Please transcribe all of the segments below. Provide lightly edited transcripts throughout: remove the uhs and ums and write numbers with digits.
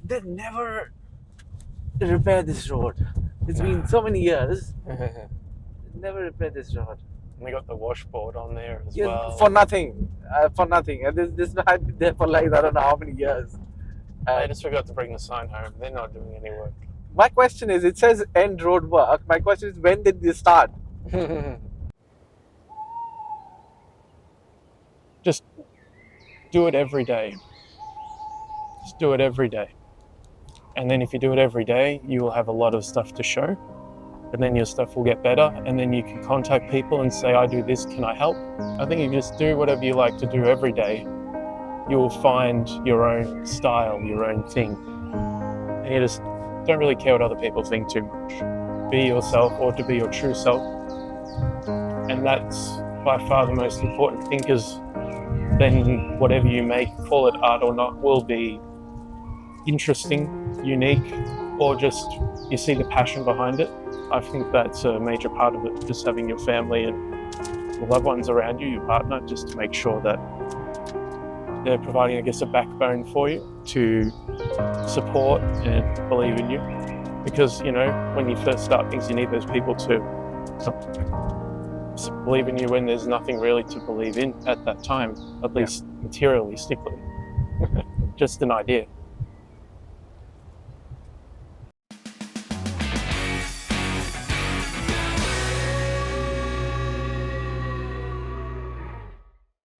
they never repair this road. It's been so many years. Never repair this road. We got the washboard on there as Yeah, well. for nothing. For nothing. And this had been there for like I don't know how many years. They just forgot to bring the sign home. They're not doing any work. My question is, it says end road work. My question is, when did this start? Just do it every day. Just do it every day. And then if you do it every day, you will have a lot of stuff to show. And then your stuff will get better. And then you can contact people and say, I do this, can I help? I think if you just do whatever you like to do every day, you will find your own style, your own thing. And you just don't really care what other people think too much. Be yourself, or to be your true self. And that's by far the most important thing, because then whatever you make, call it art or not, will be interesting, unique, or just you see the passion behind it. I think that's a major part of it, just having your family and the loved ones around you, your partner, just to make sure that they're providing, I guess, a backbone for you to support and believe in you. Because, you know, when you first start things, you need those people to believe in you when there's nothing really to believe in at that time, at least materialistically. Just an idea.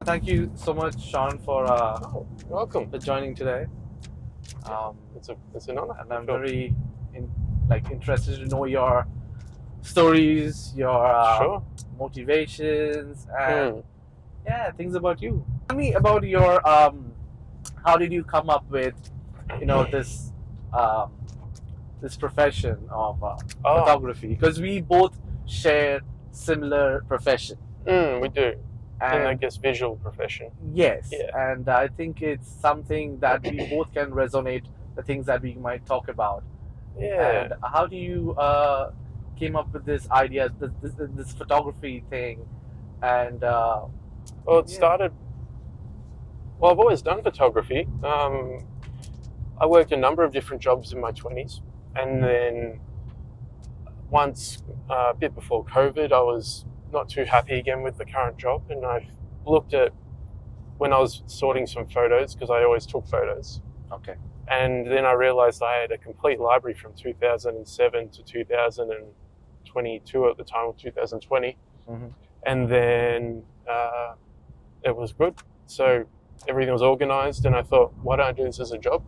Thank you so much, Sean, for You're welcome. joining today. It's an honor. And I'm very interested to know your stories, your motivations, and things about you. Tell me about your how did you come up with this this profession of photography? Because we both share similar profession. We do. And I guess visual profession. Yes. Yeah. And I think it's something that we both can resonate, the things that we might talk about. Yeah. And how do you came up with this idea, this photography thing? And well, it started. Well, I've always done photography. I worked a number of different jobs in my 20s, and then once, a bit before COVID, I was not too happy again with the current job, and I looked at when I was sorting some photos, because I always took photos. Okay. And then I realized I had a complete library from 2007 to 2022 at the time, or 2020. Mm-hmm. And then it was good. So everything was organized, and I thought, why don't I do this as a job?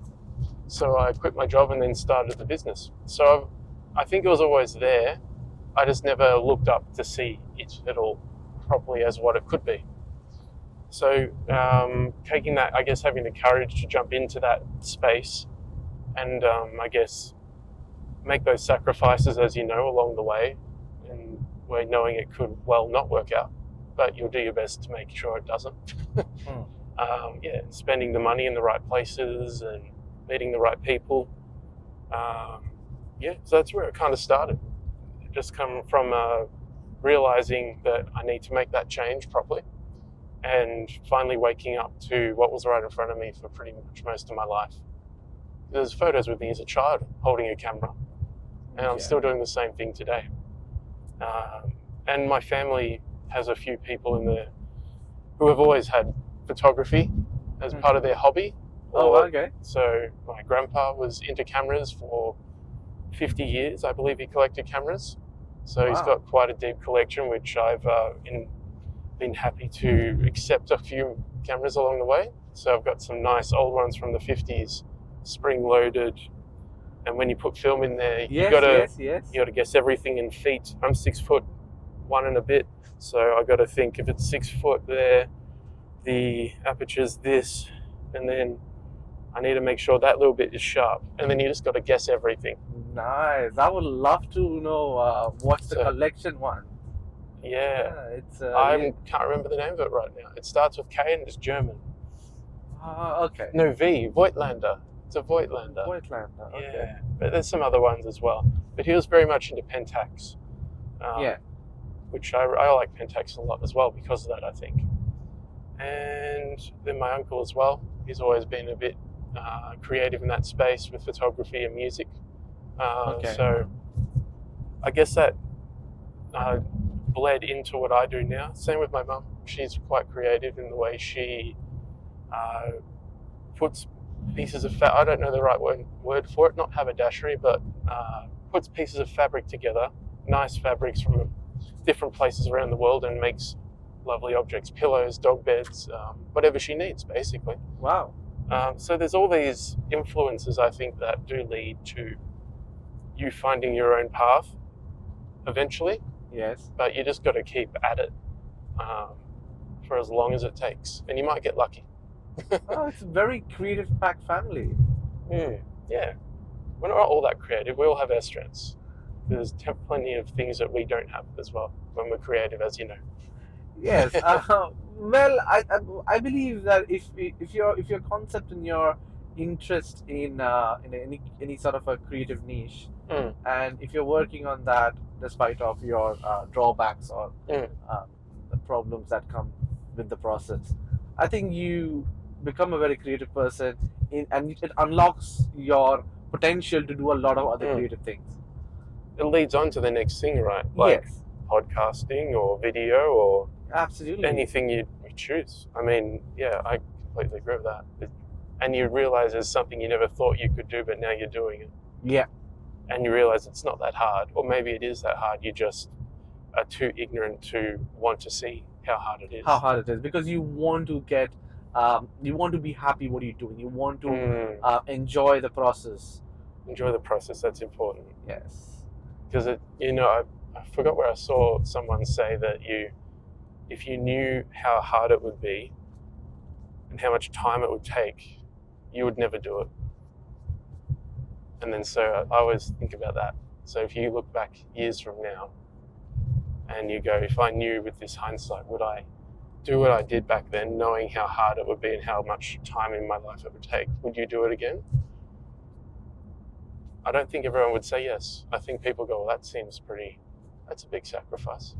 So I quit my job and then started the business. So I think it was always there. I just never looked up to see it at all properly as what it could be. So taking that, I guess, having the courage to jump into that space and I guess make those sacrifices, as you know, along the way, and where knowing it could well not work out, but you'll do your best to make sure it doesn't. Spending the money in the right places and meeting the right people. So that's where it kind of started. It just come from realizing that I need to make that change properly, and finally waking up to what was right in front of me for pretty much most of my life. There's photos with me as a child holding a camera, and I'm still doing the same thing today. And my family has a few people in there who have always had photography as part of their hobby. Okay. So my grandpa was into cameras for 50 years, I believe he collected cameras. So he's got quite a deep collection, which I've been happy to accept a few cameras along the way. So I've got some nice old ones from the 50s, spring-loaded. And when you put film in there, you got to guess everything in feet. I'm 6'1" and a bit, so I got to think if it's 6 foot there, the aperture's this, and then I need to make sure that little bit is sharp, and then you just got to guess everything. Nice. I would love to know what's the collection one. Yeah, it's. I can't remember the name of it right now. It starts with K and it's German. Okay. No, V. Voigtlander. It's a Voigtlander. Voigtlander. Okay. Yeah, but there's some other ones as well. But he was very much into Pentax. Which I like Pentax a lot as well because of that, I think. And then my uncle as well. He's always been a bit creative in that space with photography and music. Okay. So I guess that bled into what I do now. Same with my mum. She's quite creative in the way she puts pieces of I don't know the right word for it, not haberdashery, but puts pieces of fabric together, nice fabrics from different places around the world, and makes lovely objects, pillows, dog beds, whatever she needs, basically. Wow. So there's all these influences, I think, that do lead to you finding your own path eventually. Yes. But you just got to keep at it for as long as it takes, and you might get lucky. Oh, it's a very creative packed family. Yeah. We're not all that creative. We all have our strengths. There's plenty of things that we don't have as well when we're creative, as you know. Yes. Well, I believe that if your concept and your interest in any sort of a creative niche, and if you're working on that despite of your drawbacks or the problems that come with the process, I think you become a very creative person, and it unlocks your potential to do a lot of other creative things. It leads on to the next thing, right? Like yes. Podcasting or video or Absolutely. anything you choose. I mean, yeah, I completely agree with that. And you realize there's something you never thought you could do, but now you're doing it. Yeah. And you realize it's not that hard, or maybe it is that hard. You just are too ignorant to want to see how hard it is. How hard it is, because you want to get, you want to be happy what you're doing. You want to enjoy the process. Enjoy the process. That's important. Yes. Because I forgot where I saw someone say that if you knew how hard it would be and how much time it would take, you would never do it. And then so I always think about that. So if you look back years from now and you go, if I knew with this hindsight, would I do what I did back then, knowing how hard it would be and how much time in my life it would take? Would you do it again? I don't think everyone would say yes. I think people go, well, that's a big sacrifice.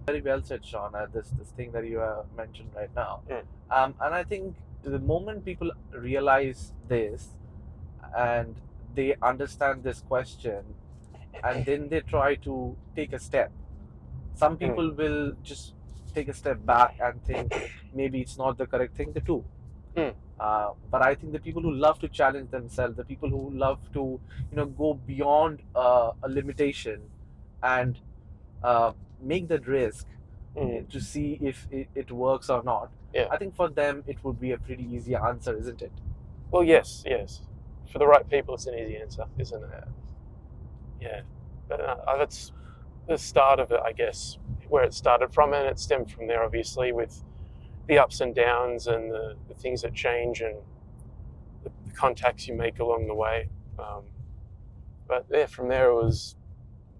Very well said, Sean. This thing that you mentioned right now. And I think the moment people realize this and they understand this question, and then they try to take a step, some people will just take a step back and think maybe it's not the correct thing to do. But I think the people who love to challenge themselves, the people who love to go beyond a limitation and make that risk to see if it works or not, I think for them it would be a pretty easy answer, isn't it? Well, yes. For the right people, it's an easy answer, isn't it? Yeah. But that's the start of it, I guess, where it started from, and it stemmed from there, obviously, with the ups and downs and the things that change and the contacts you make along the way. But yeah, from there it was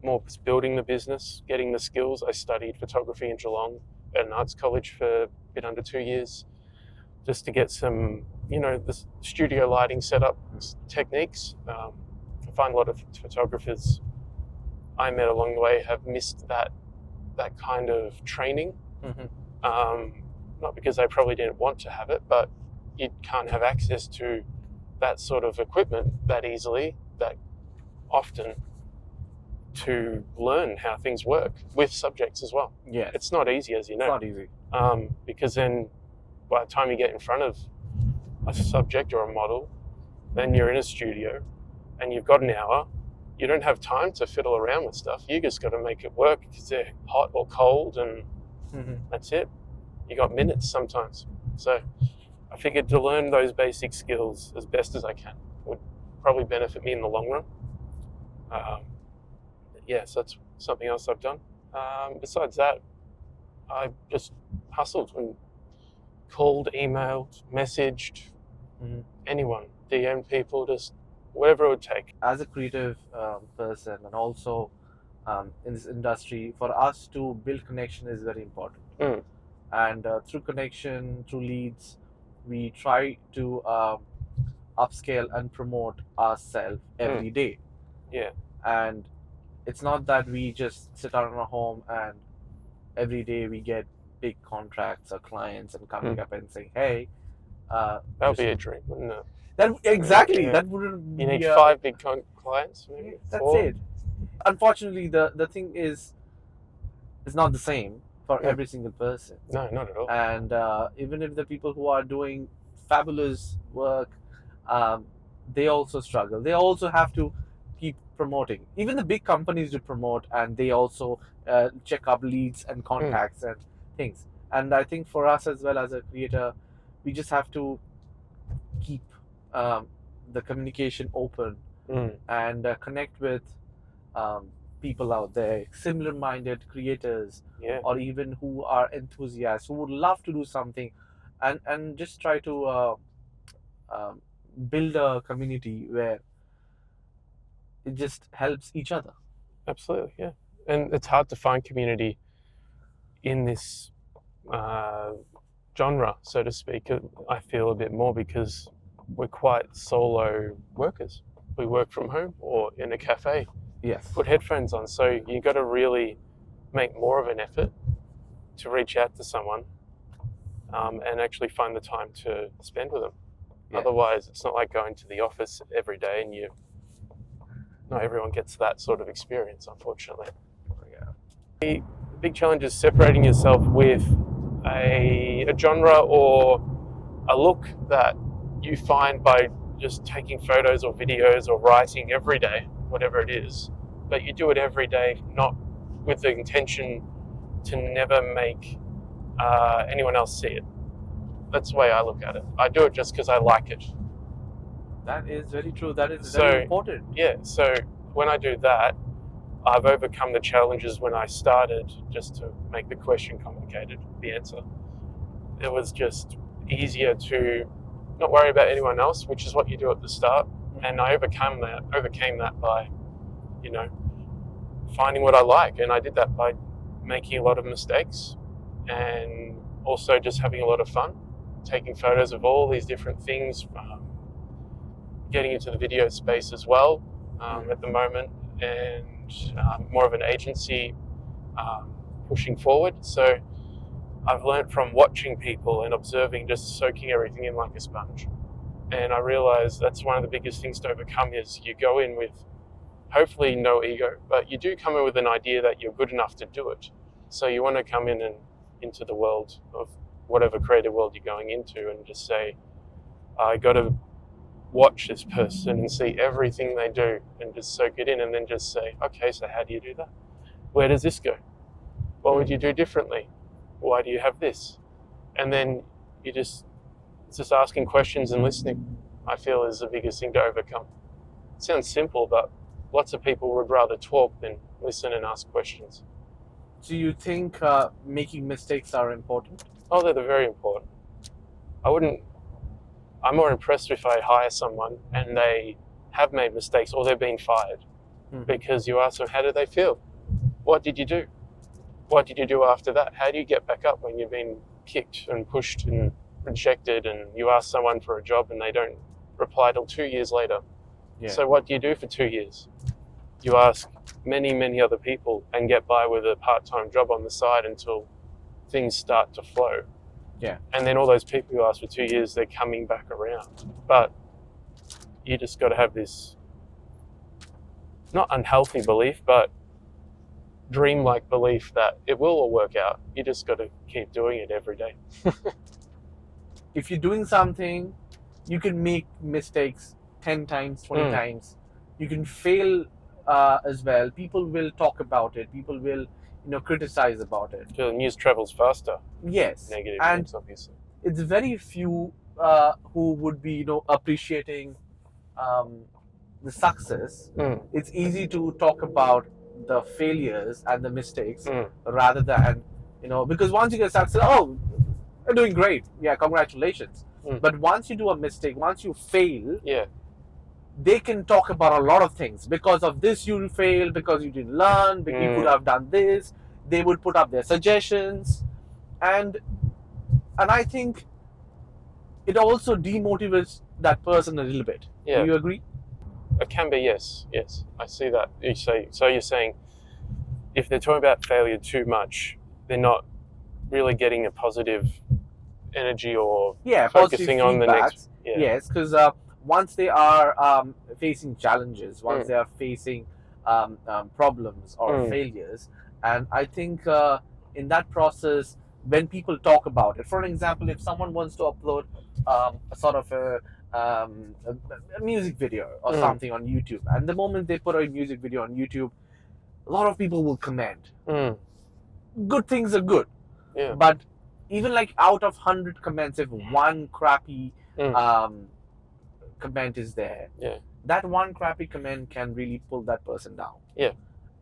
more building the business, getting the skills. I studied photography in Geelong at an arts college for a bit under 2 years, just to get some, the studio lighting setup techniques. I find a lot of photographers I met along the way have missed that kind of training. Not because they probably didn't want to have it, but you can't have access to that sort of equipment that easily, that often, to learn how things work with subjects as well. Yeah. It's not easy, as you know. It's not easy. Because then by the time you get in front of a subject or a model, then you're in a studio and you've got an hour. You don't have time to fiddle around with stuff. You just got to make it work because they're hot or cold, and that's it. You got minutes sometimes. So I figured to learn those basic skills as best as I can would probably benefit me in the long run. So that's something else I've done. Besides that, I just hustled and called, emailed, messaged anyone, DM'd people, just whatever it would take. As a creative person, and also in this industry, for us to build connection is very important. And through connection, through leads, we try to upscale and promote ourselves every day. Yeah. And it's not that we just sit out in our home and every day we get big contracts or clients and coming up and saying, hey, that would be a dream, wouldn't it? Exactly. Yeah. That wouldn't You need be 5 big clients, maybe that's 4. it. Unfortunately, the thing is, it's not the same for Yeah. every single person. No, not at all. And even if the people who are doing fabulous work, they also struggle. They also have to keep promoting. Even the big companies do promote, and they also check up leads and contacts and things. And I think for us as well as a creator, we just have to keep the communication open and connect with people out there, similar-minded creators, Yeah. or even who are enthusiasts who would love to do something, and just try to um, build a community where it just helps each other. Absolutely, yeah. And it's hard to find community in this genre, so to speak. I feel a bit more because we're quite solo workers. We work from home or in a cafe, Yes. put headphones on. So you got to really make more of an effort to reach out to someone and actually find the time to spend with them. Yeah. Otherwise, it's not like going to the office every day, and not everyone gets that sort of experience, unfortunately. Yeah. The big challenge is separating yourself with a genre or a look that you find by just taking photos or videos or writing every day, whatever it is. But you do it every day, not with the intention to never make anyone else see it. That's the way I look at it. I do it just because I like it. That is very true. That is very important. Yeah, so when I do that, I've overcome the challenges when I started, just to make the question complicated, the answer. It was just easier to not worry about anyone else, which is what you do at the start. And I overcame that by, finding what I like. And I did that by making a lot of mistakes and also just having a lot of fun, taking photos of all these different things, getting into the video space as well at the moment, and more of an agency pushing forward. So I've learned from watching people and observing, just soaking everything in like a sponge. And I realize that's one of the biggest things to overcome is you go in with hopefully no ego, but you do come in with an idea that you're good enough to do it. So you want to come in and into the world of whatever creative world you're going into and just say, I got to watch this person and see everything they do and just soak it in, and then just say, okay, so how do you do that? Where does this go? What would you do differently? Why do you have this? And then it's just asking questions and listening, I feel, is the biggest thing to overcome. It sounds simple, but lots of people would rather talk than listen and ask questions. Do you think making mistakes are important? Oh, they're very important. I'm more impressed if I hire someone and they have made mistakes or they've been fired, because you ask them, how do they feel? What did you do? What did you do after that? How do you get back up when you've been kicked and pushed and rejected, and you ask someone for a job and they don't reply till 2 years later? Yeah. So what do you do for 2 years? You ask many, many other people and get by with a part-time job on the side until things start to flow. Yeah. And then all those people who asked for 2 years, they're coming back around. But you just got to have this, not unhealthy belief, but dreamlike belief that it will all work out. You just got to keep doing it every day. If you're doing something, you can make mistakes 10 times, 20 times. You can fail as well. People will talk about it. People will, criticize about it. The news travels faster. Yes. Negative and news, obviously. It's very few who would be, appreciating the success. It's easy to talk about the failures and the mistakes rather than, because once you get success, oh, you're doing great. Yeah, congratulations. But once you do a mistake, once you fail, they can talk about a lot of things. Because of this you failed, because you didn't learn, because you could have done this. They would put up their suggestions. And I think it also demotivates that person a little bit. Yeah. Do you agree? It can be, yes. I see that. So you're saying if they're talking about failure too much, they're not really getting a positive energy or focusing on the next. Yes, because once they are facing challenges, once they are facing problems or failures, and I think in that process, when people talk about it, for example, if someone wants to upload a sort of a music video or something on YouTube, and the moment they put a music video on YouTube, a lot of people will comment. Good things are good, but even like out of 100 comments, if one crappy comment is there, that one crappy comment can really pull that person down.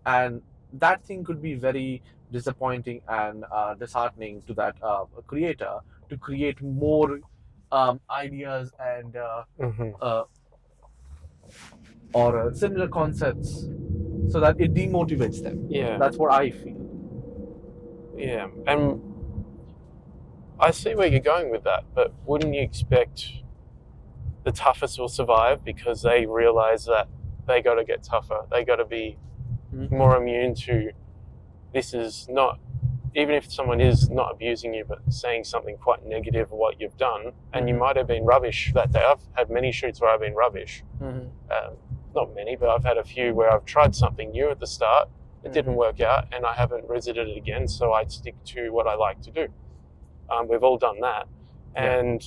And that thing could be very disappointing and disheartening to that creator to create more ideas and or similar concepts, so that it demotivates them. That's what I feel. And I see where you're going with that, but wouldn't you expect the toughest will survive because they realize that they got to get tougher, they got to be more immune to, this is not, even if someone is not abusing you but saying something quite negative of what you've done, and you might have been rubbish that day. I've had many shoots where I've been rubbish. Not many, but I've had a few where I've tried something new at the start, it didn't work out, and I haven't visited it again, so I stick to what I like to do. We've all done that, and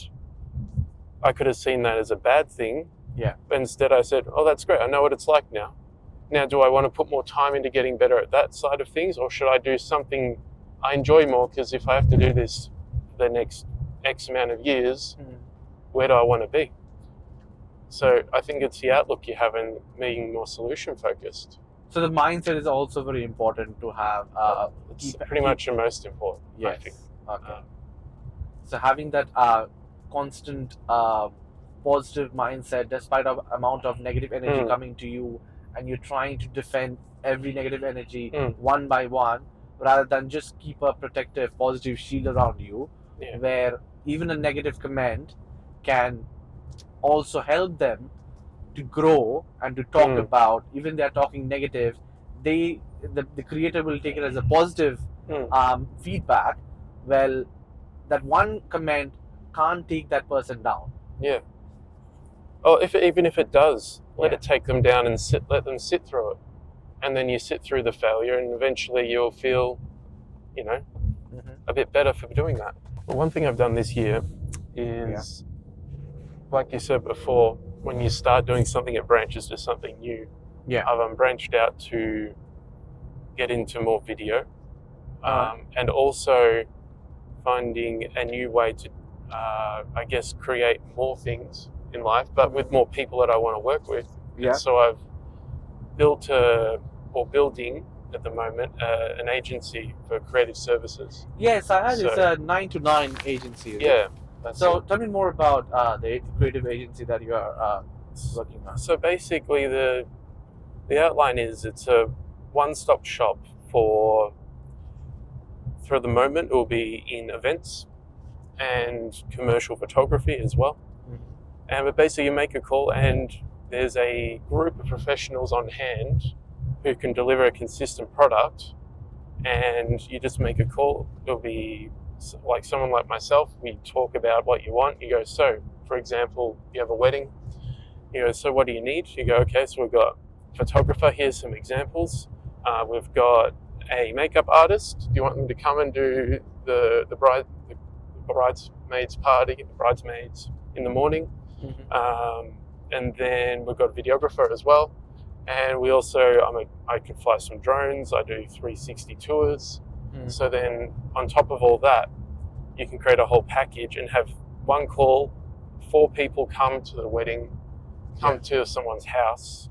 I could have seen that as a bad thing, but instead I said, oh, that's great, I know what it's like now. Now, do I want to put more time into getting better at that side of things, or should I do something I enjoy more? Because if I have to do this the next X amount of years, where do I want to be? So I think it's the outlook you have in being more solution focused. So the mindset is also very important to have. It's pretty much the most important, I think. Okay. So having that constant positive mindset, despite of amount of negative energy coming to you, and you're trying to defend every negative energy one by one, rather than just keep a protective, positive shield around you, where even a negative comment can also help them to grow and to talk about. Even they're talking negative, the creator will take it as a positive feedback. Well, that one comment can't take that person down. Oh, even if it does, let it take them down and let them sit through it. And then you sit through the failure, and eventually you'll feel, a bit better for doing that. But one thing I've done this year is, like you said before, when you start doing something, it branches to something new. I've branched out to get into more video, and also finding a new way to, I guess, create more things in life, but with more people that I want to work with. And so I've built building at the moment an agency for creative services. Yes, I heard it's a 9 to 9 agency. So tell me more about the creative agency that you are working on. So basically the outline is it's a one-stop shop for the moment. It will be in events and commercial photography as well. But basically you make a call and there's a group of professionals on hand who can deliver a consistent product, and you just make a call. It'll be like someone like myself. We talk about what you want. You go, so for example, you have a wedding. You go, so what do you need? You go, okay, so we've got a photographer. Here's some examples. We've got a makeup artist. Do you want them to come and do the bridesmaids party, the bridesmaids in the morning? And then we've got a videographer as well. And we also, I can fly some drones. I do 360 tours. So then on top of all that, you can create a whole package and have one call, 4 people come to the wedding, come to someone's house,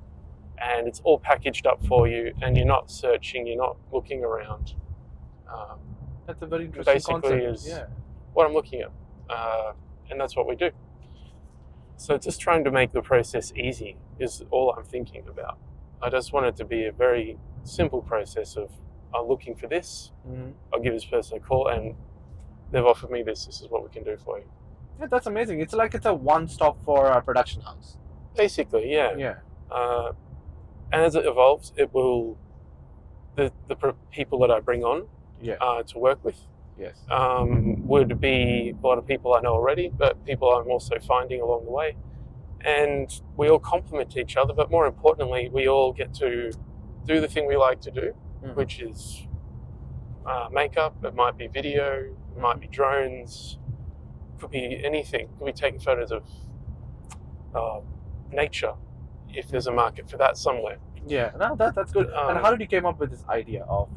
and it's all packaged up for you, and you're not searching, you're not looking around. That's a very interesting basically concept. Is what I'm looking at. And that's what we do. So just trying to make the process easy is all I'm thinking about. I just want it to be a very simple process of, I'm looking for this, I'll give this person a call, and they've offered me this is what we can do for you. Yeah, that's amazing. It's like it's a one-stop for a production house. Basically, and as it evolves, it will, the people that I bring on to work with would be a lot of people I know already, but people I'm also finding along the way. and we all complement each other, but more importantly, we all get to do the thing we like to do, which is makeup. It might be video, it might be drones, could be anything. Could be taking photos of nature, if there's a market for that somewhere. Yeah, no, that's good. And how did you came up with this idea of?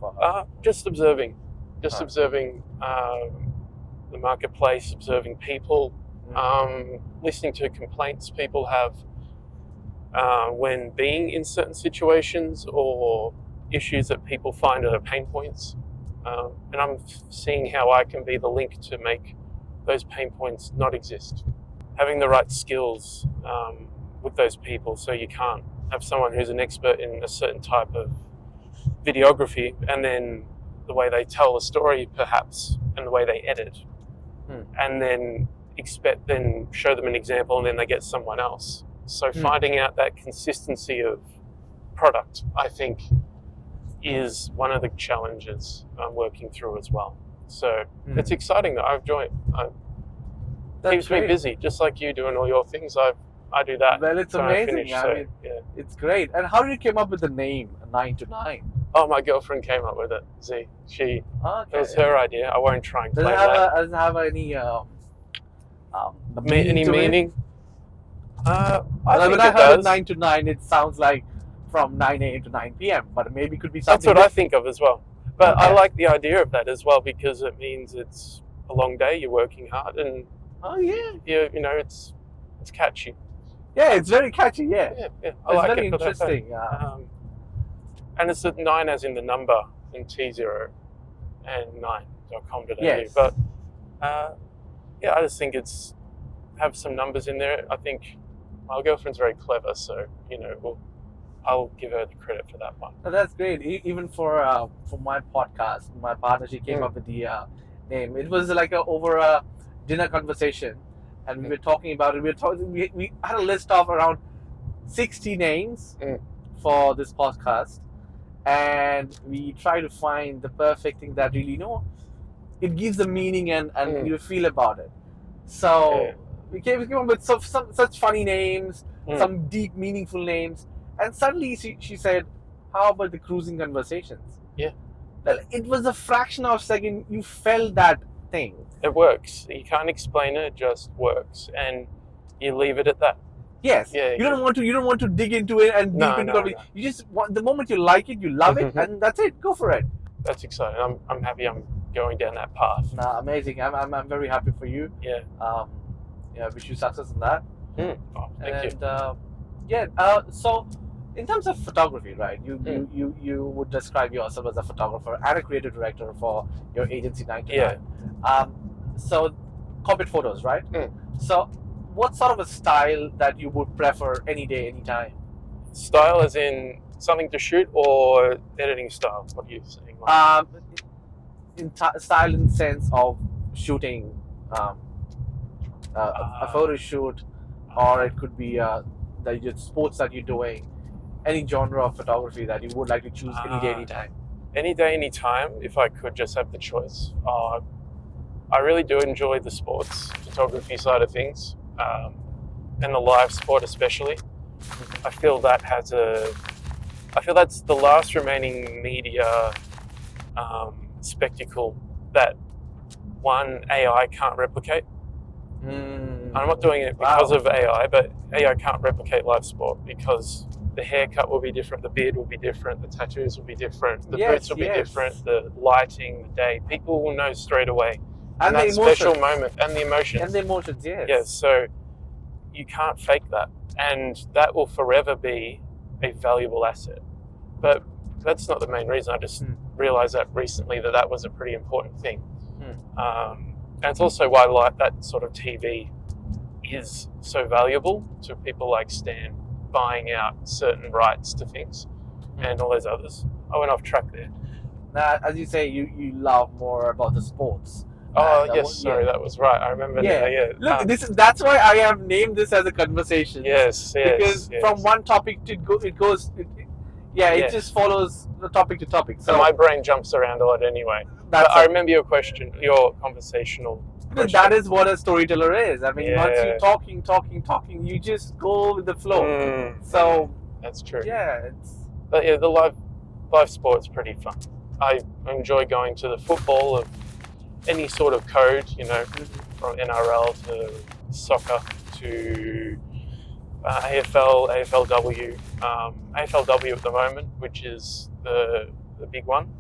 Just observing, observing the marketplace, observing people, listening to complaints people have when being in certain situations, or issues that people find are pain points. And I'm seeing how I can be the link to make those pain points not exist. Having the right skills with those people, so you can't have someone who's an expert in a certain type of videography, and then the way they tell a story perhaps, and the way they edit, and then show them an example, and then they get someone else. So finding out that consistency of product, I think, is one of the challenges I'm working through as well. So it's exciting though. I enjoy it. It keeps me busy, just like you doing all your things. I do that. Well, it's amazing. I mean, it's great. And how did you come up with the name 9 to 9? Oh, my girlfriend came up with it. Z. It was her idea. I won't try and claim that. Does it have any meaning? I think when I heard 9 to 9, it sounds like from 9 a.m. to 9 p.m. But maybe it could be something. That's what I think of as well. But I like the idea of that as well, because it means it's a long day. You're working hard, and you know, it's catchy. Yeah, it's very catchy. Yeah. I like very it for interesting. And it's 9 as in the number in T0 and 9.com.au. Yes. But I just think it's have some numbers in there. I think my girlfriend's very clever, so I'll give her the credit for that one. Oh, that's great. Even for my podcast, my partner, she came up with the name. It was like over a dinner conversation, and we were talking about it. We had a list of around 60 names for this podcast, and we try to find the perfect thing that really, it gives the meaning and you feel about it. So we came up with some such funny names, some deep, meaningful names. And suddenly she said, how about the cruising conversations? Yeah. Well, it was a fraction of a second you felt that thing. It works. You can't explain it, it just works. And you leave it at that. Yes. Yeah, you don't want to dig into it and deep into it. You just want, the moment you like it, you love it, and that's it. Go for it. That's exciting. I'm happy I'm going down that path. Amazing. I'm very happy for you. Yeah. Wish you success in that. Thank you. So in terms of photography, right? You would describe yourself as a photographer and a creative director for your agency 9 to 9. So Cobbett Photos, right? So what sort of a style that you would prefer any day, anytime? Style as in something to shoot, or editing style? What are you saying? Style in the sense of shooting a photo shoot, or it could be the sports that you're doing, any genre of photography that you would like to choose any day, anytime. Any day, anytime, if I could just have the choice. I really do enjoy the sports photography side of things, and the live sport especially. I feel that's the last remaining media spectacle that one AI can't replicate. I'm not doing it because of AI, but AI can't replicate live sport, because the haircut will be different, the beard will be different, the tattoos will be different, the boots will be different, the lighting, the day. People will know straight away. And that special moment, and the emotions. And the emotions, yes. Yes, so you can't fake that. And that will forever be a valuable asset. But that's not the main reason. I just realized that recently that was a pretty important thing. And it's also why that sort of TV is so valuable to people like Stan, buying out certain rights to things and all those others. I went off track there. Now, as you say, you love more about the sports. Oh, yes, sorry, that was right. I remember that. Look, that's why I have named this as a conversation. Yes. Because from one topic to it goes. It just follows the topic to topic. So my brain jumps around a lot anyway. I remember your question, your conversational Because that is what a storyteller is. I mean, once you Yeah. talking, you just go with the flow. So that's true. Yeah, But yeah, the live sport's pretty fun. I enjoy going to the football of any sort of code, you know, from NRL to soccer to AFL, AFLW, AFLW at the moment, which is the big one,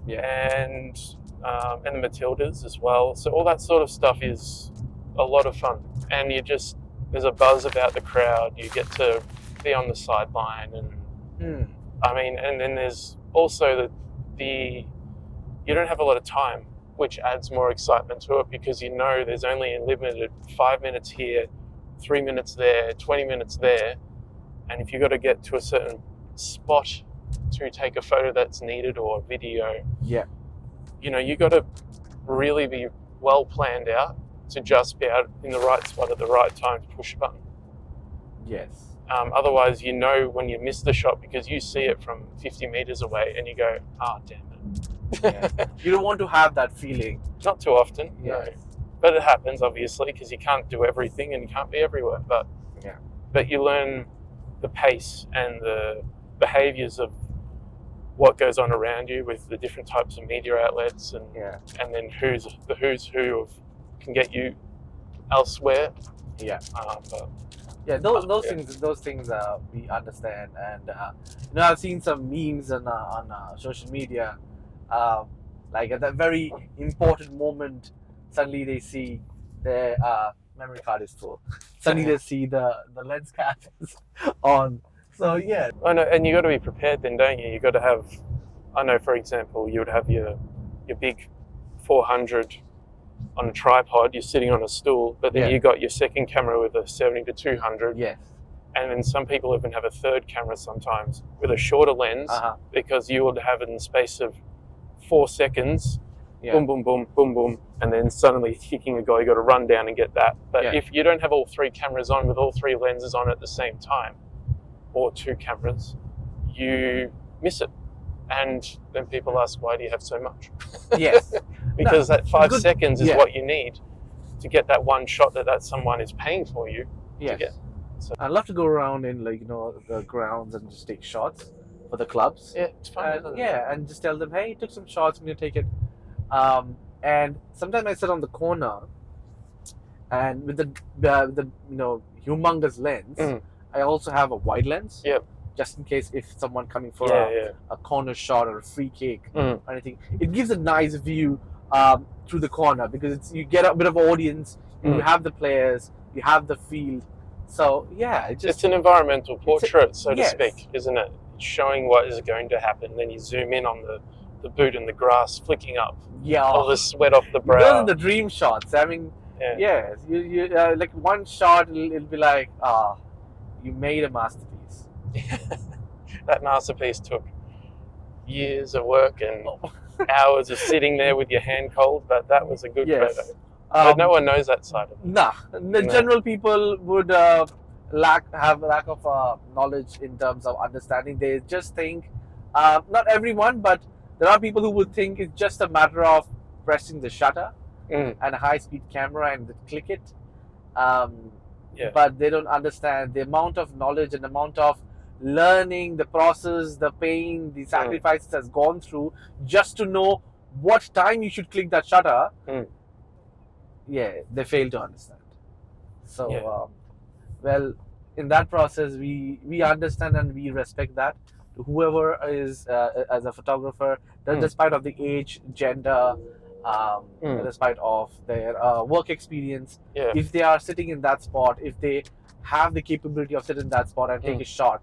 and the Matildas as well. So all that sort of stuff is a lot of fun, and there's a buzz about the crowd. You get to be on the sideline, and I mean, and then there's also the you don't have a lot of time, which adds more excitement to it because you know there's only a limited 5 minutes here, 3 minutes there, 20 minutes there, and if you've got to get to a certain spot to take a photo that's needed or a video, you know, you got to really be well planned out to just be out in the right spot at the right time to push a button. Yes. Otherwise, you know when you miss the shot because you see it from 50 meters away and you go, oh, damn it. You don't want to have that feeling. Not too often, no. But it happens, obviously, because you can't do everything and you can't be everywhere. But you learn the pace and the behaviors of what goes on around you with the different types of media outlets and then who's who can get you elsewhere. Those things we understand, and you know, I've seen some memes on social media, like at that very important moment, suddenly they see their memory card is full. Suddenly they see the lens cap is on. So yeah. I know, and you got to be prepared then, don't you? You got to have. I know, for example, you would have your big 400 on a tripod, you're sitting on a stool, but then you got your second camera with a 70 to 200. Yes. And then some people even have a third camera sometimes with a shorter lens because you would have it in the space of 4 seconds, boom, boom, boom, boom, boom, and then suddenly kicking a goal, you got to run down and get that. But if you don't have all 3 cameras on with all 3 lenses on at the same time, or 2 cameras, you miss it. And then people ask, why do you have so much? Yes. Because that 5 seconds is what you need to get that one shot that someone is paying for you to get. So I'd love to go around in, like, you know, the grounds and just take shots for the clubs. Yeah, it's fun, isn't it? Yeah, and just tell them, hey, took some shots, I'm going to take it. And sometimes I sit on the corner and with the you know, humongous lens, I also have a wide lens. Just in case if someone coming for a corner shot or a free kick or anything. It gives a nice view through the corner because you get a bit of audience, you have the players, you have the field. So yeah, it's an environmental portrait, so to speak, isn't it? Showing what is going to happen. Then you zoom in on the boot and the grass flicking up. All the sweat off the brow. Those are the dream shots. I mean, you like one shot, it'll be like, you made a masterpiece. That masterpiece took years of work and hours of sitting there with your hand cold, but that was a good photo. But no one knows that side of it. The general people would have lack of knowledge in terms of understanding. They just think, not everyone, but there are people who would think it's just a matter of pressing the shutter and a high-speed camera and click it. But they don't understand the amount of knowledge and the amount of learning, the process, the pain, the sacrifices has gone through just to know what time you should click that shutter. They fail to understand. So, well, in that process, we understand and we respect that. Whoever is as a photographer, despite of the age, gender, despite of their work experience, if they are sitting in that spot, if they have the capability of sitting in that spot and take a shot,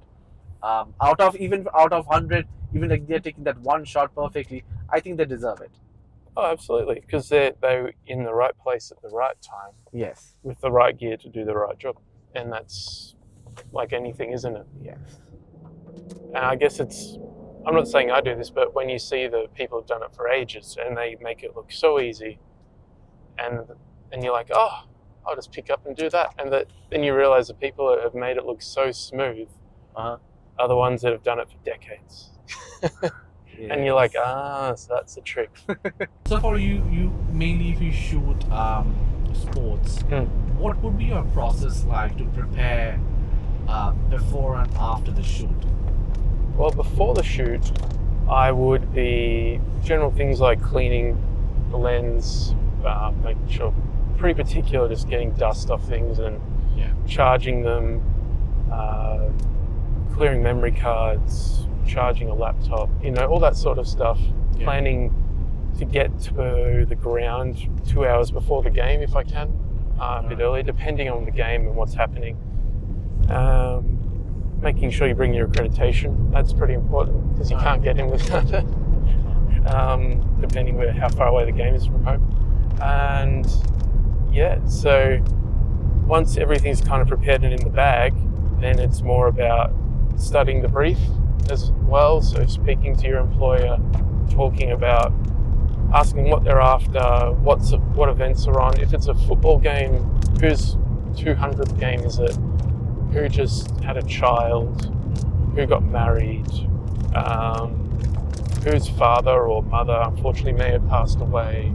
out of 100, even like they're taking that one shot perfectly, I think they deserve it. Oh, absolutely, because they're in the right place at the right time. Yes. With the right gear to do the right job, and that's like anything, isn't it? Yes. And I guess I'm not saying I do this, but when you see the people who've done it for ages and they make it look so easy, and you're like, oh, I'll just pick up and do that, and then you realize the people that have made it look so smooth are the ones that have done it for decades. And you're like, so that's the trick. So for you mainly if you shoot sports, what would be your process like to prepare before and after the shoot? Well, before the shoot, I would be general things like cleaning the lens, making sure, pretty particular, just getting dust off things and charging them, clearing memory cards, charging a laptop, all that sort of stuff. Planning to get to the ground 2 hours before the game if I can, a bit early, depending on the game and what's happening. Making sure you bring your accreditation. That's pretty important because you can't get in without it, depending how far away the game is from home. And so once everything's kind of prepared and in the bag, then it's more about studying the brief as well. So speaking to your employer, talking about, asking what they're after, what events are on. If it's a football game, whose 200th game is it? Who just had a child? Who got married? Whose father or mother unfortunately may have passed away?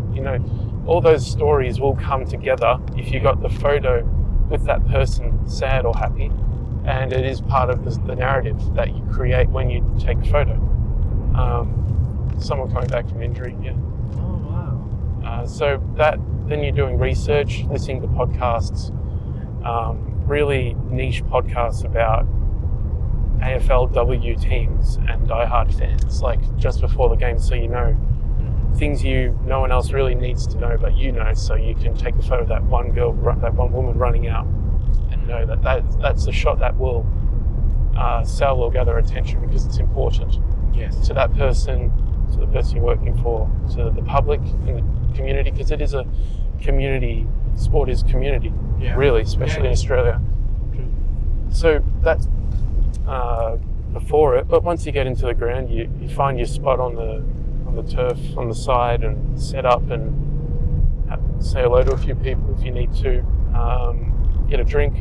All those stories will come together if you got the photo with that person, sad or happy, and it is part of the narrative that you create when you take a photo. Someone coming back from injury, Oh wow. So then you're doing research, listening to podcasts, really niche podcasts about AFLW teams and diehard fans, like just before the game, so things no one else really needs to know, but so you can take a photo of that one girl, that one woman running out, and know that's the shot that will sell or gather attention because it's important to that person, to the person you're working for, to the public and the community, because it is a community. Sport is community, really, especially in Australia. True. So that's before it, but once you get into the ground, you find your spot on the turf on the side and set up and say hello to a few people if you need to, get a drink,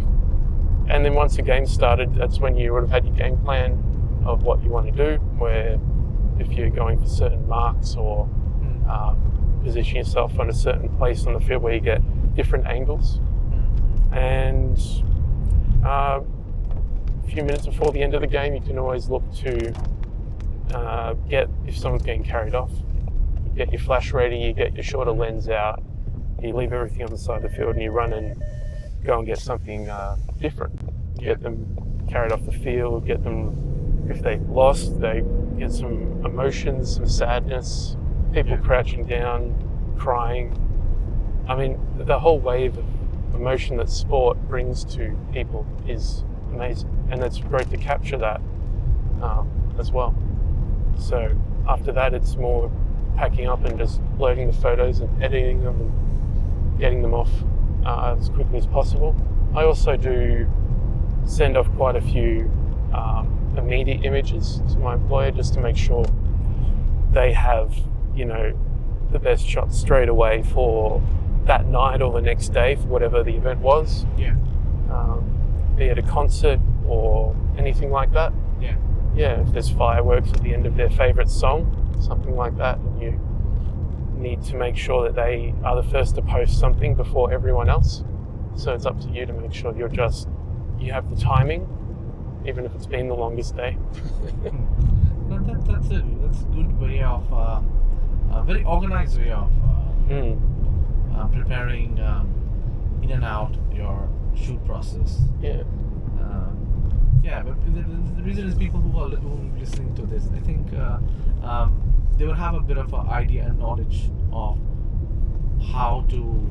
and then once the game started, that's when you would have had your game plan of what you want to do, where if you're going for certain marks or position yourself on a certain place on the field where you get different angles. And a few minutes before the end of the game, you can always look to if someone's getting carried off, you get your flash ready, you get your shorter lens out, you leave everything on the side of the field and you run and go and get something different. Get them carried off the field, get them, if they lost, they get some emotions, some sadness, people crouching down, crying. I mean, the whole wave of emotion that sport brings to people is amazing, and it's great to capture that as well. So after that, it's more packing up and just loading the photos and editing them and getting them off as quickly as possible. I also do send off quite a few immediate images to my employer just to make sure they have, the best shots straight away for that night or the next day for whatever the event was. Be it a concert or anything like that. If there's fireworks at the end of their favourite song, something like that, and you need to make sure that they are the first to post something before everyone else. So it's up to you to make sure you have the timing, even if it's been the longest day. That's a good way of a very organized way of preparing in and out your shoot process. But the reason is people who are listening to this, I think they will have a bit of an idea and knowledge of how to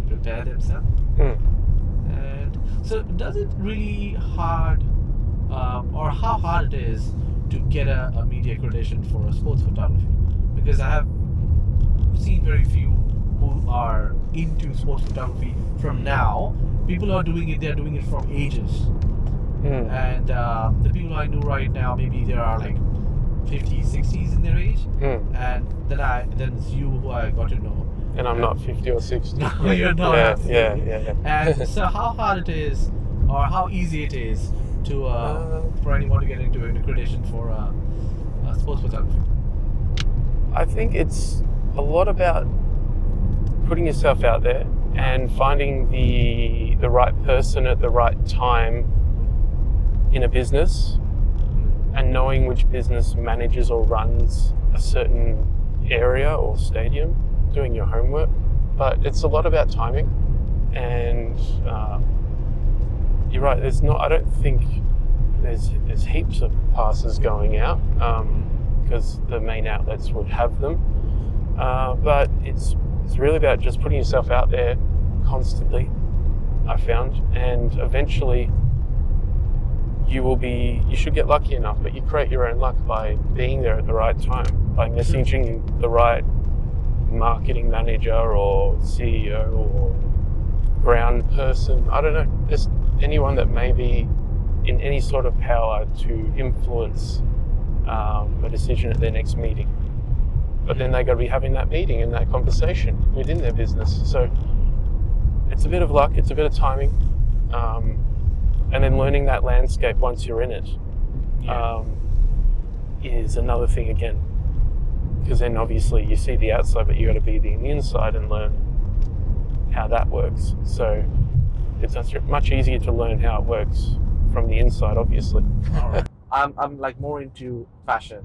prepare themselves. And so does it really hard or how hard it is to get a media accreditation for a sports photography? Because I have seen very few who are into sports photography from now. People are doing it, they're doing it from ages. And the people I know right now, maybe there are like 50s, 60s in their age. And then it's you who I got to know. And I'm not 50 or 60. No, you're not. Yeah. And so how hard it is, or how easy it is to for anyone to get into an accreditation for sports photography? I think it's a lot about putting yourself out there and finding the right person at the right time in a business, and knowing which business manages or runs a certain area or stadium, doing your homework. But it's a lot about timing, and you're right, I don't think there's heaps of passes going out, because the main outlets would have them, but it's really about just putting yourself out there constantly, I found, and eventually you should get lucky enough, but you create your own luck by being there at the right time, by messaging the right marketing manager or CEO or ground person. I don't know, just anyone that may be in any sort of power to influence a decision at their next meeting. But then they got to be having that meeting and that conversation within their business. So it's a bit of luck, it's a bit of timing, and then learning that landscape once you're in it is another thing again. Because then obviously you see the outside, but you got to be the inside and learn how that works. So it's much easier to learn how it works from the inside, obviously. I'm like more into fashion,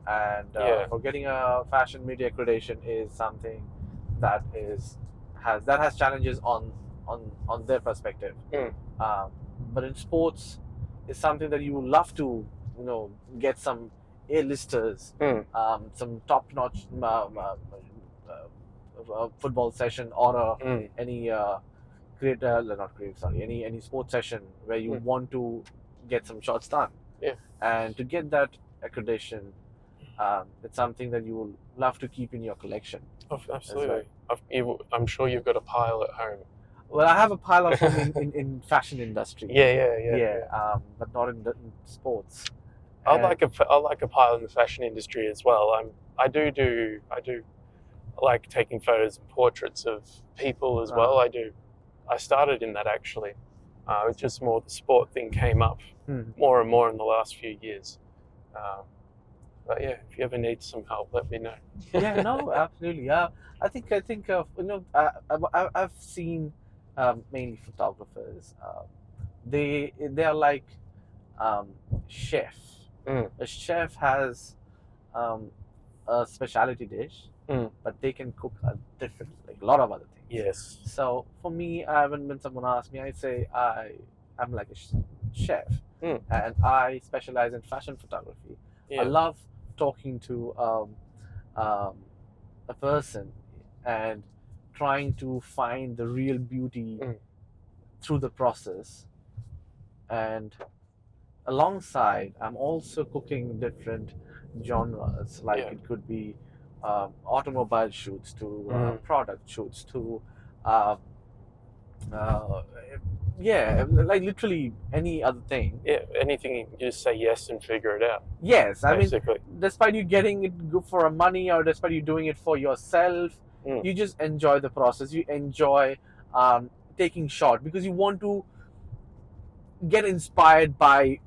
and for getting a fashion media accreditation is something that has challenges on their perspective. But in sports, it's something that you would love to, get some A-listers, some top-notch football session, or any any sports session where you want to get some shots done. And to get that accreditation, it's something that you will love to keep in your collection. Oh, absolutely. Well. I'm sure you've got a pile at home. Well, I have a pile of them in fashion industry. But not in sports. I like a pile in the fashion industry as well. I do like taking photos and portraits of people as well. I started in that actually. It's just more the sport thing came up more and more in the last few years. But yeah, if you ever need some help, let me know. Yeah, no, absolutely. I think I've seen mainly photographers. They are like chef. A chef has a specialty dish, but they can cook a lot of other things. Yes. So for me, when someone asks me, I say I'm like a chef, and I specialize in fashion photography. I love talking to a person and trying to find the real beauty through the process. And alongside, I'm also cooking different genres, like it could be automobile shoots to product shoots to like literally any other thing. Yeah, anything, you just say yes and figure it out. Yes, basically. I mean, despite you getting it good for money, or despite you doing it for yourself, you just enjoy the process. You enjoy taking shot because you want to get inspired by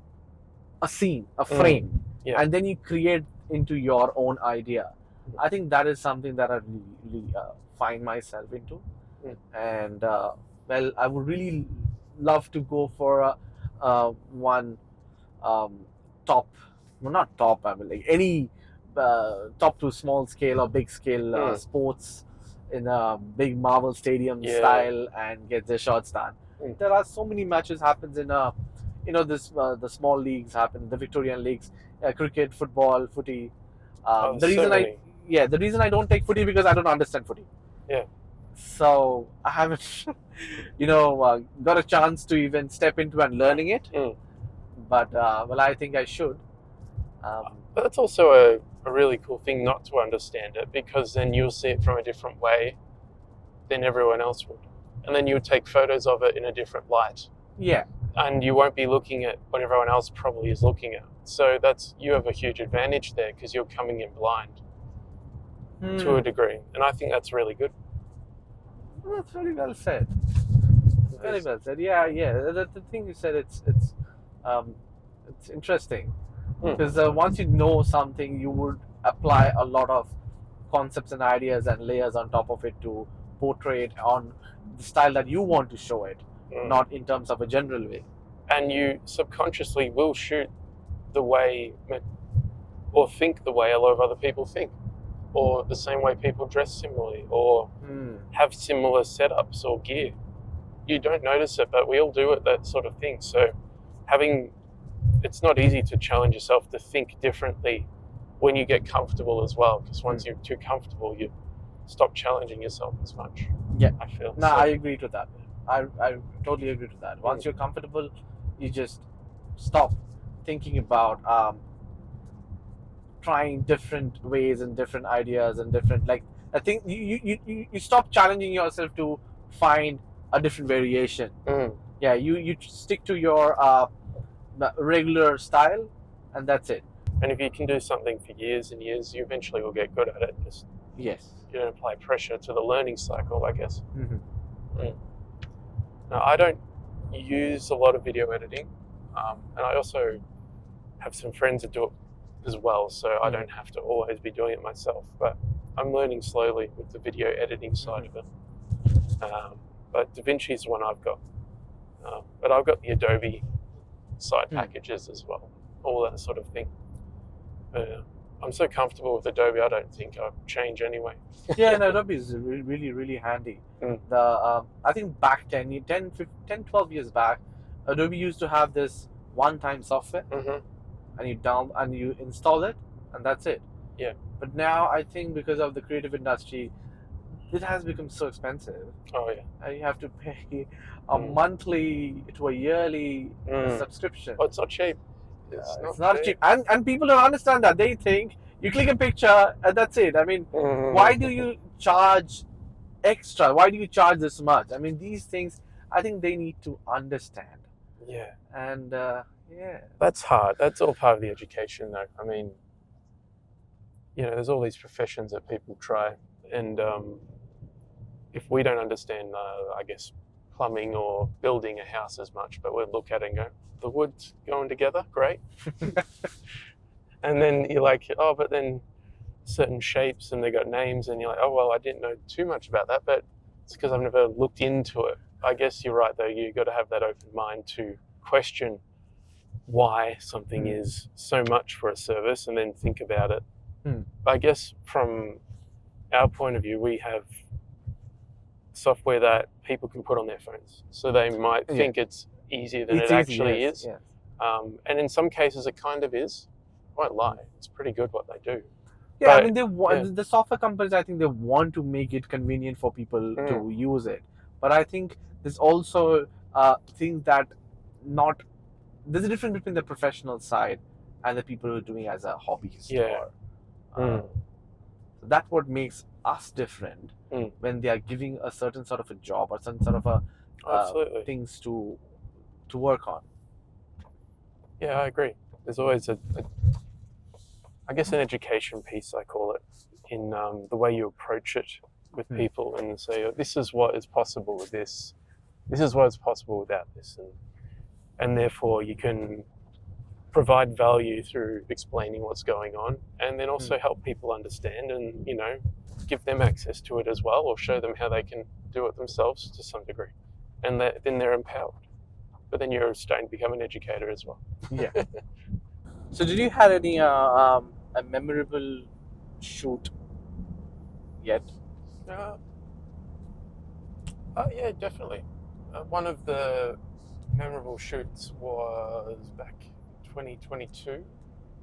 a scene, a frame, and then you create into your own idea. I think that is something that I really find myself into, and well, I would really love to go for one not top, I mean like any top to small scale or big scale sports in a big Marvel stadium style and get their shots done. There are so many matches happens in the small leagues happen, the Victorian leagues, cricket, football, footy. The reason I don't take footy because I don't understand footy. So I haven't, got a chance to even step into and learning it. But well, I think I should. But that's also a really cool thing not to understand it, because then you'll see it from a different way than everyone else would, and then you'll take photos of it in a different light. Yeah. And you won't be looking at what everyone else probably is looking at. So you have a huge advantage there because you're coming in blind to a degree, and I think that's really good. Well, that's very well said. Very well said. Yeah. The thing you said, it's interesting because once you know something, you would apply a lot of concepts and ideas and layers on top of it to portray it on the style that you want to show it, not in terms of a general way. And you subconsciously will shoot the way or think the way a lot of other people think, or the same way people dress similarly, or have similar setups or gear. You don't notice it, but we all do it, that sort of thing. So it's not easy to challenge yourself to think differently when you get comfortable as well, because once you're too comfortable, you stop challenging yourself as much. Yeah, I feel. No, I agree to that. I totally agree to that. Once you're comfortable, you just stop thinking about trying different ways and different ideas and different, like, I think you stop challenging yourself to find a different variation. Yeah, you stick to your regular style, and that's it. And if you can do something for years and years, you eventually will get good at it. Just Yes. you don't apply pressure to the learning cycle, I guess. Now, I don't use a lot of video editing, and I also have some friends that do it as well, so I don't have to always be doing it myself. But I'm learning slowly with the video editing side of it. But DaVinci is one I've got. But I've got the Adobe side packages as well, all that sort of thing. I'm so comfortable with Adobe, I don't think I'll change anyway. Yeah, no, Adobe is really, really handy. I think back 10, 12 years back, Adobe used to have this one-time software, and you install it, and that's it. Yeah. But now I think because of the creative industry, it has become so expensive. Oh yeah. And you have to pay a monthly to a yearly subscription. Oh, it's not cheap. It's not cheap. And people don't understand that. They think you click a picture and that's it. I mean, why do you charge extra? Why do you charge this much? I mean, these things, I think they need to understand. Yeah. And yeah. That's hard. That's all part of the education, though. I mean, there's all these professions that people try, and if we don't understand, I guess, plumbing or building a house as much, but we'll look at it and go, the wood's going together, great. And then you're like, oh, but then certain shapes and they got names, and you're like, oh, well, I didn't know too much about that, but it's because I've never looked into it. I guess you're right, though. You've got to have that open mind to question why something is so much for a service and then think about it. I guess from our point of view, we have software that people can put on their phones. So they might think it's easier than it actually is. Yes. And in some cases, it kind of is. I won't lie. It's pretty good what they do. Yeah, but, I mean, the software companies, I think they want to make it convenient for people to use it. But I think there's also things that there's a difference between the professional side and the people who are doing it as a hobbyist. Yeah. So that's what makes us different when they are giving a certain sort of a job or some sort of a things to work on. Yeah, I agree. There's always I guess an education piece, I call it, in the way you approach it with people and say, oh, this is what is possible with this. This is what is possible without this. And therefore you can provide value through explaining what's going on, and then also help people understand and, give them access to it as well, or show them how they can do it themselves to some degree. And then they're empowered. But then you're starting to become an educator as well. Yeah. So did you have any a memorable shoot yet? Yeah, definitely. One of the memorable shoots was back 2022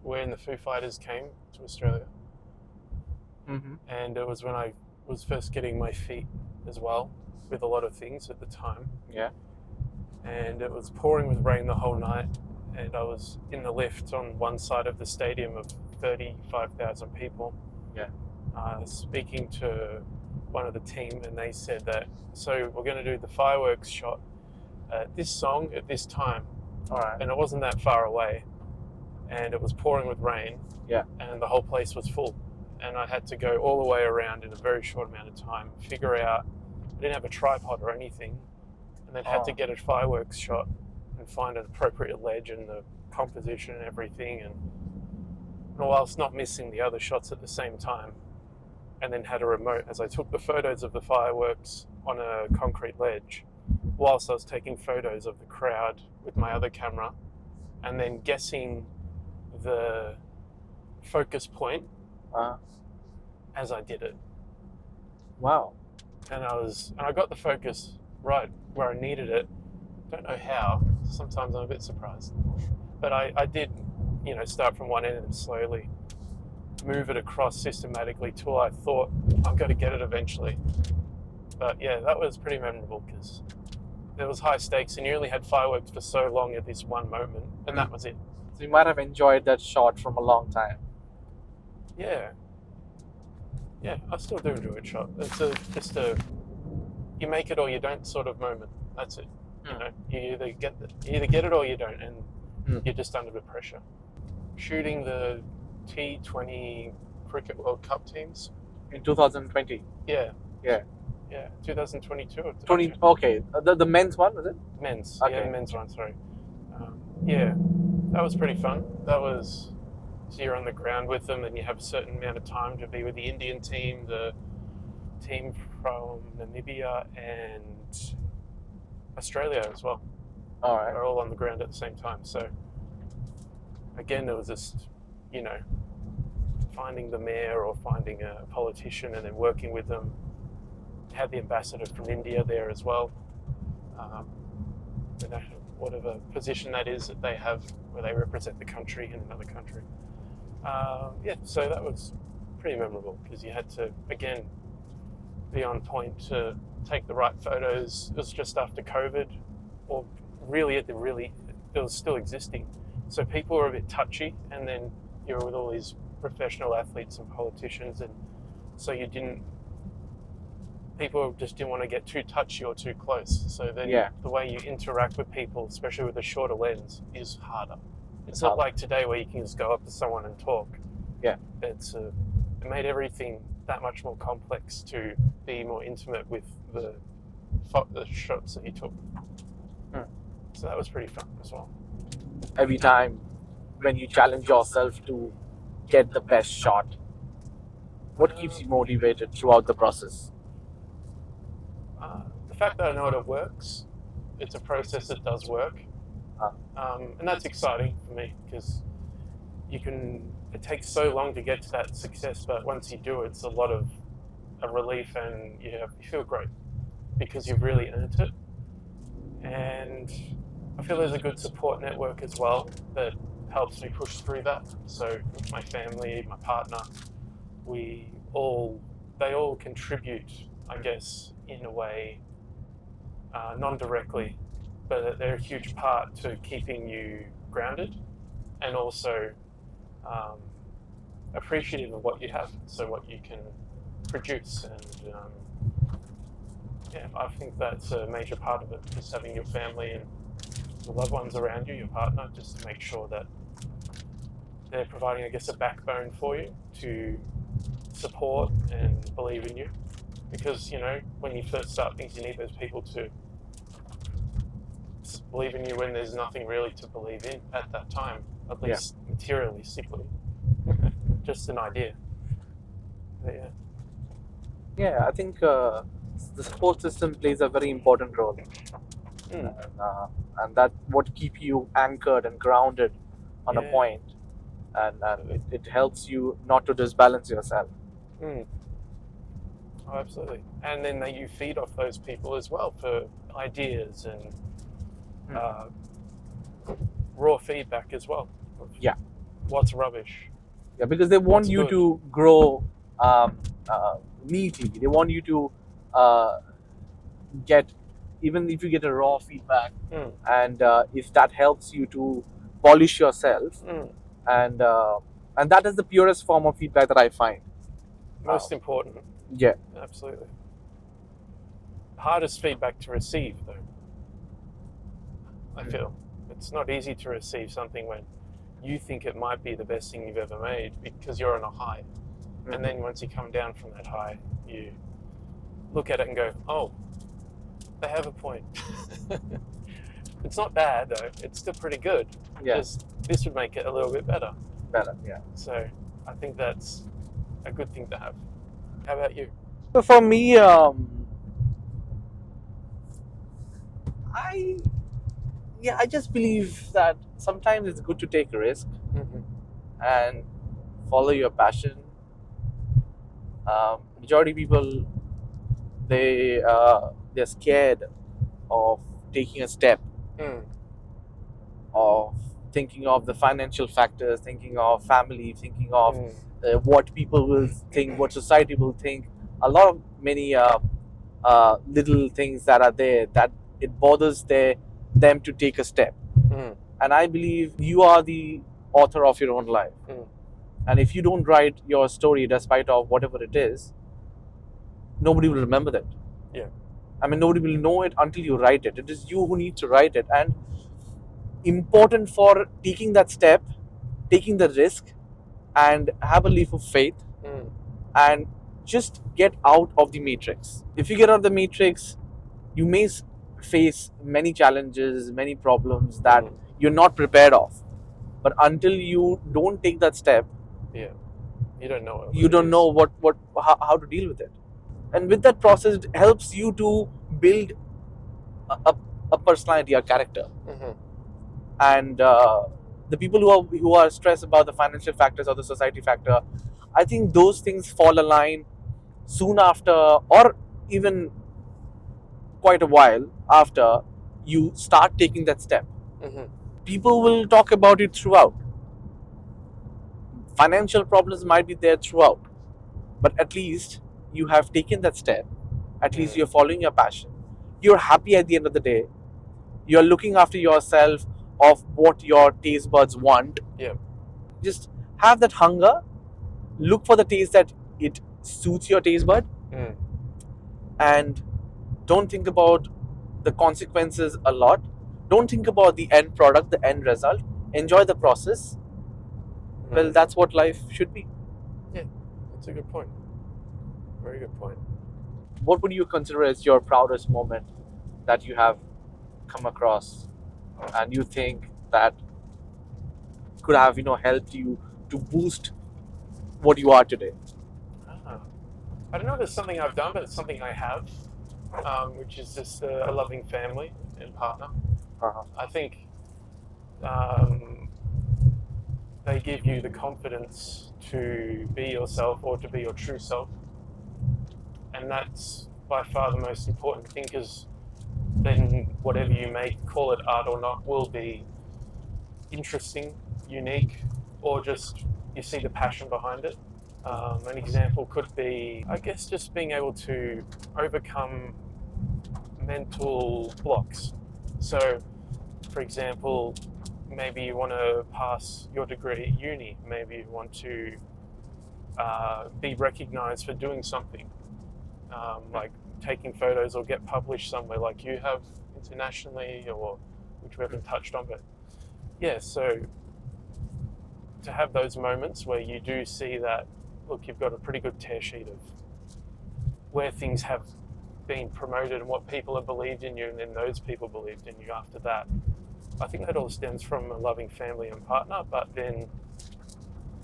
when the Foo Fighters came to Australia. And it was when I was first getting my feet as well with a lot of things at the time. Yeah. And it was pouring with rain the whole night, and I was in the lift on one side of the stadium of 35,000 people. Yeah. Speaking to one of the team, and they said that, so we're going to do the fireworks shot this song at this time. All right. And it wasn't that far away, and it was pouring with rain. Yeah. And the whole place was full, and I had to go all the way around in a very short amount of time, figure out, I didn't have a tripod or anything, and then had to get a fireworks shot and find an appropriate ledge and the composition and everything, and whilst not missing the other shots at the same time. and then had a remote as I took the photos of the fireworks on a concrete ledge whilst I was taking photos of the crowd with my other camera, and then guessing the focus point as I did it. Wow. And I got the focus right where I needed it. Don't know how. Sometimes I'm a bit surprised. But I did, start from one end and slowly move it across systematically till I thought I've got to get it eventually. But yeah, that was pretty memorable because there was high stakes and you only had fireworks for so long at this one moment, and that was it. So you might have enjoyed that shot from a long time. Yeah, I still do enjoy a shot. It's just a you make it or you don't sort of moment. That's it. You either get it or you don't, and you're just under the pressure. Shooting the T20 Cricket World Cup teams in 2020. Yeah, 2022. 20. Okay, the men's one, was it? Men's. Okay. Yeah, the men's one. Sorry. That was pretty fun. So you're on the ground with them, and you have a certain amount of time to be with the Indian team, the team from Namibia, and Australia as well. All right. They're all on the ground at the same time. So again, it was just, finding the mayor or finding a politician and then working with them. Had the ambassador from India there as well. Whatever position that is that they have where they represent the country in another country. So that was pretty memorable because you had to, again, be on point to take the right photos. It was just after COVID, or really it was still existing. So people were a bit touchy, and then you were with all these professional athletes and politicians, and so people just didn't want to get too touchy or too close. So then the way you interact with people, especially with a shorter lens, is harder. It's not like today where you can just go up to someone and talk. Yeah. It made everything that much more complex to be more intimate with the shots that you took. So that was pretty fun as well. Every time when you challenge yourself to get the best shot, what keeps you motivated throughout the process? The fact that I know it works, it's a process that does work. And that's exciting for me because it takes so long to get to that success, but once you do, it's a lot of a relief, and you feel great because you've really earned it. And I feel there's a good support network as well that helps me push through that. So with my family, my partner, they all contribute, I guess, in a way, non-directly, but they're a huge part to keeping you grounded and also appreciative of what you have, so what you can produce. And I think that's a major part of it, just having your family and the loved ones around you, your partner, just to make sure that they're providing, I guess, a backbone for you to support and believe in you. Because, when you first start things, you need those people to believe in you when there's nothing really to believe in at that time, at least materialistically. Just an idea. But I think the support system plays a very important role. And that would keep you anchored and grounded on a point. And it helps you not to disbalance yourself. Oh, absolutely. And then you feed off those people as well for ideas and raw feedback as well. Yeah. What's rubbish? Yeah, because they want you to grow neatly. They want you to get, even if you get a raw feedback, and if that helps you to polish yourself, and that is the purest form of feedback that I find. Most important. Yeah. Absolutely. Hardest feedback to receive, though. I feel it's not easy to receive something when you think it might be the best thing you've ever made because you're on a high. And then once you come down from that high, you look at it and go, oh, they have a point. It's not bad, though. It's still pretty good. Yeah. Just this would make it a little bit better. Better, yeah. So I think that's a good thing to have. How about you? So for me, I I just believe that sometimes it's good to take a risk and follow your passion. Majority of people they're scared of taking a step, of thinking of the financial factors, thinking of family, thinking of what people will think, what society will think. A lot of many little things that are there that it bothers them to take a step. And I believe you are the author of your own life. And if you don't write your story despite of whatever it is, nobody will remember that. Yeah. I mean, nobody will know it until you write it. It is you who need to write it. And important for taking that step, taking the risk, and have a leap of faith, and just get out of the matrix. If you get out of the matrix, you may face many challenges, many problems that you're not prepared of. But until you don't take that step, you don't know. You don't know how to deal with it. And with that process, it helps you to build a personality, a character. And the people who are stressed about the financial factors or the society factor, I think those things fall a line soon after, or even quite a while after you start taking that step. People will talk about it throughout. Financial problems might be there throughout, but at least you have taken that step. At least you're following your passion. You're happy at the end of the day. You're looking after yourself of what your taste buds want. Just have that hunger. Look for the taste that it suits your taste bud. And don't think about the consequences a lot. Don't think about the end product, the end result. Enjoy the process. Well, that's what life should be. Yeah, that's a good point. Very good point. What would you consider as your proudest moment that you have come across and you think that could have helped you to boost what you are today? I don't know if it's something I've done, but it's something I have, which is just a loving family and partner. I think they give you the confidence to be yourself or to be your true self. And that's by far the most important thing, because then whatever you make, call it art or not, will be interesting, unique, or just you see the passion behind it. An example could be, I guess, just being able to overcome mental blocks. So, for example, maybe you want to pass your degree at uni, maybe you want to be recognized for doing something, like taking photos or get published somewhere like you have internationally, or which we haven't touched on, but yeah, so to have those moments where you do see that, look, you've got a pretty good tear sheet of where things have been promoted and what people have believed in you, and then those people believed in you after that. I think that all stems from a loving family and partner, but then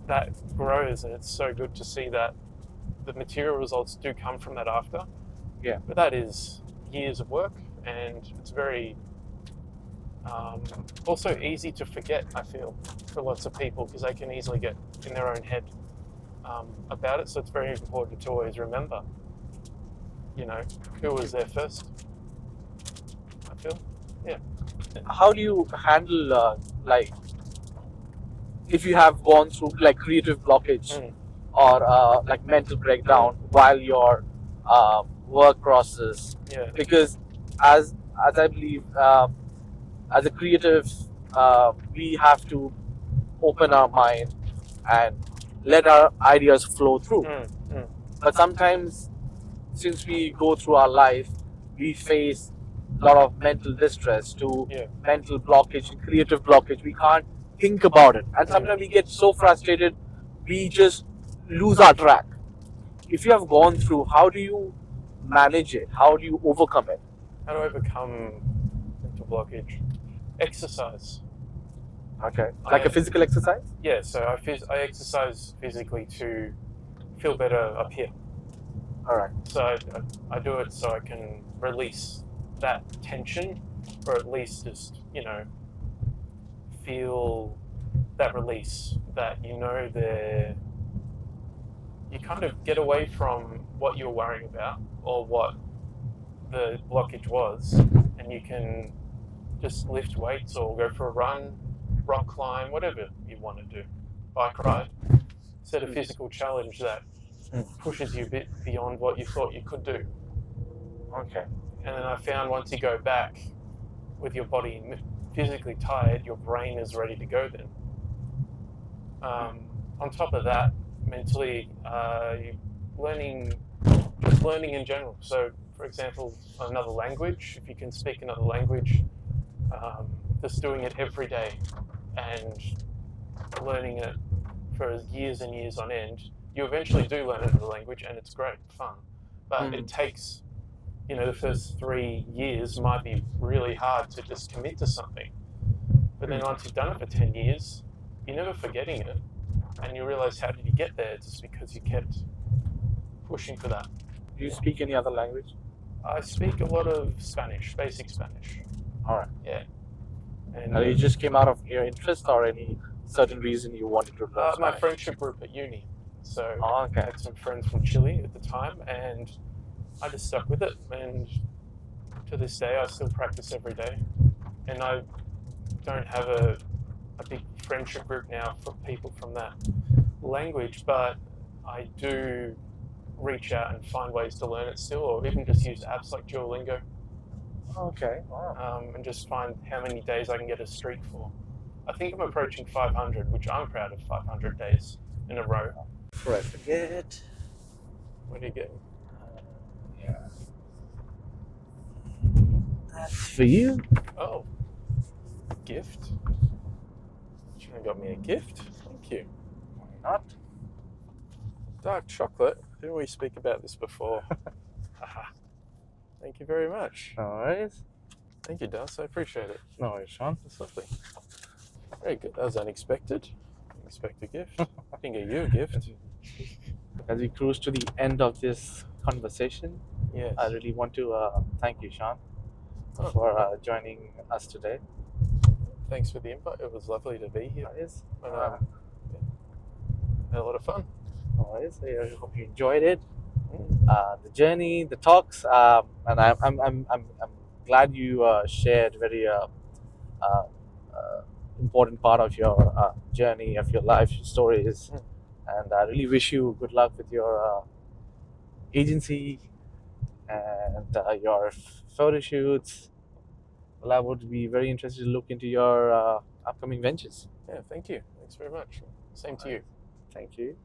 that grows, and it's so good to see that the material results do come from that after. Yeah. But that is years of work, and it's very also easy to forget, I feel, for lots of people, because they can easily get in their own head about it. So it's very important to always remember, who was there first, I feel. Yeah. How do you handle if you have gone through creative blockage or mental breakdown while your work process? Yeah. Because as I believe, as a creative, we have to open our mind and let our ideas flow through. But sometimes, since we go through our life, we face a lot of mental distress to mental blockage, creative blockage. We can't think about it, and sometimes we get so frustrated, we just lose our track. If you have gone through, how do you manage it? How do you overcome it? How to overcome mental blockage? Exercise. Okay. Like a physical exercise? Yeah, so I exercise physically to feel better up here. All right. So I do it so I can release that tension, or at least just, feel that release, that you kind of get away from what you're worrying about or what the blockage was, and you can just lift weights or go for a run, rock climb, whatever you want to do, bike ride, set a physical challenge that pushes you a bit beyond what you thought you could do. Okay. And then I found once you go back with your body physically tired, your brain is ready to go then. On top of that, mentally, learning in general. So, for example, another language, if you can speak another language, just doing it every day and learning it for years and years on end, you eventually do learn another language, and it's great, fun. But it takes, the first 3 years might be really hard to just commit to something. But then once you've done it for 10 years, you're never forgetting it. And you realize, how did you get there? Just because you kept pushing for that. Do you speak any other language? I speak a lot of Spanish, basic Spanish. All right. Yeah. And it just came out of your interest, or any certain reason you wanted to learn Spanish? My friendship group at uni. So okay. I had some friends from Chile at the time, and I just stuck with it. And to this day, I still practice every day. And I don't have a big friendship group now for people from that language, but I do reach out and find ways to learn it still, or even just use apps like Duolingo. Okay. Wow. And just find how many days I can get a streak for. I think I'm approaching 500, which I'm proud of, 500 days in a row. Before I forget. What are you getting? Yeah. That's for you. Oh. Gift? You got me a gift? Thank you. Why not? Dark chocolate? Didn't we speak about this before? Thank you very much. No worries. Thank you, Das. I appreciate it. No worries, Sean. That's lovely. Very good. That was unexpected. Didn't expect a gift. I didn't get you a gift. As we cruise to the end of this conversation, yes, I really want to thank you, Sean, for joining us today. Thanks for the invite. It was lovely to be here. Yes. And, had a lot of fun. Always. I hope you enjoyed it. The journey, the talks, and I'm glad you shared very important part of your journey, of your life, your stories, and I really wish you good luck with your agency and your photo shoots. Well, I would be very interested to look into your upcoming ventures. Yeah, thank you. Thanks very much. Same to you. Thank you.